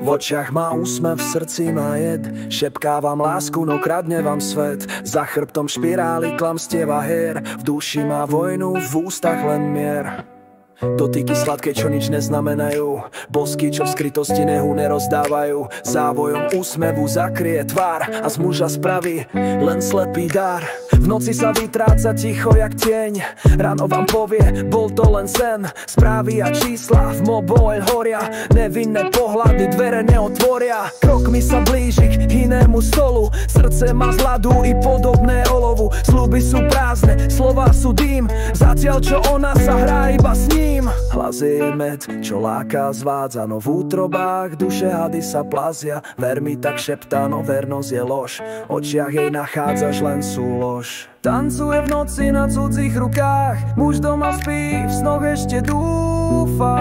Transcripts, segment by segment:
V očiach má úsmev, v srdci má jed. Šepká vám lásku, no kradne vám svet. Za chrbtom špirály klamstiev a hier. V duši má vojnu, v ústach len mier. Dotyky sladké, čo nič neznamenajú. Bosky, čo v skrytosti nehu nerozdávajú. Závojom úsmevu zakrie tvár a z muža spraví len slepý dar. V noci sa vytráca ticho jak tieň. Ráno vám povie, bol to len sen. Správy a čísla v mobile horia. Nevinné pohľady dvere neotvoria. Krokmi sa blíži k inému stolu. Srdce má z ľadu i podobné olovu. Sľuby sú prázdne, slová sú dým. Zatiaľ čo ona sa hrá iba s ním. Hlas je med, čo láka zvádza. No v útrobách duše hady sa plazia. Ver mi, tak šeptá, no vernosť je lož. V očiach jej nachádzaš len súlož. Tancuje v noci na cudzích rukách. Muž doma spí, v snoch ešte dúfa.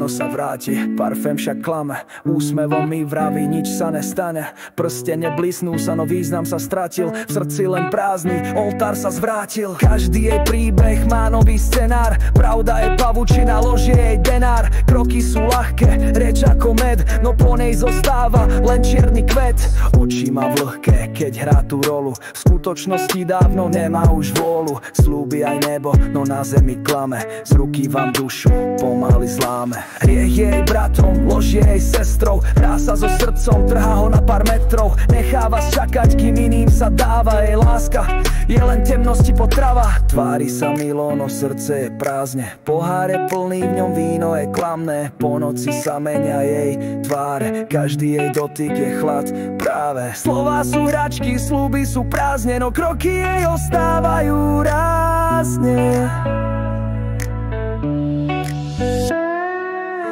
Sa vráti, parfém však klame. Úsmevom mi vraví, nič sa nestane. Prstene blisnú sa, no význam sa stratil. V srdci len prázdny, oltár sa zvrátil. Každý jej príbeh má nový scenár. Pravda je pavučina, lož je jej denár. Kroky sú ľahké, reč ako med, no po nej zostáva len čierny kvet. Oči má vlhké, keď hrá tú rolu. V skutočnosti dávno nemá už vôľu. Sľúbi aj nebo, no na zemi klame. Z ruky vám dušu pomaly zláme. Hriech je jej bratom, lož je jej sestrou. Hrá sa so srdcom, trhá ho na pár metrov. Nechá vás čakať, kým iným sa dáva. Jej láska je len temnosti potrava. Tvári sa milo, no srdce je prázdne. Pohár je plný, v ňom víno je klamné. Po noci sa menia jej tvár. Každý jej dotyk je chlad práve. Slová sú hračky, sľuby sú prázdne, no kroky jej ostávajú rázne.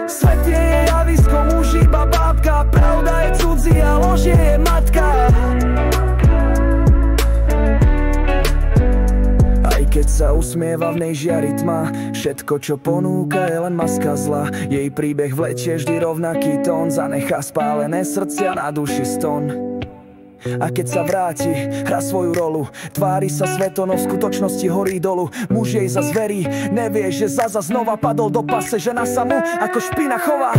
Svet je jej javisko, muž iba bábka. Pravda je cudzia, lož je jej matka. Aj keď sa usmieva, v nej žiari tma. Všetko, čo ponúka, je len maska zla. Jej príbeh vlečie vždy rovnaký tón. Zanechá spálené srdcia, na duši ston. A keď sa vráti, hrá svoju rolu. Tvári sa sveto, no v skutočnosti horí dolu. Muž jej zas verí, nevie, že zaza znova padol do pase. Žena sa mu ako špina chová.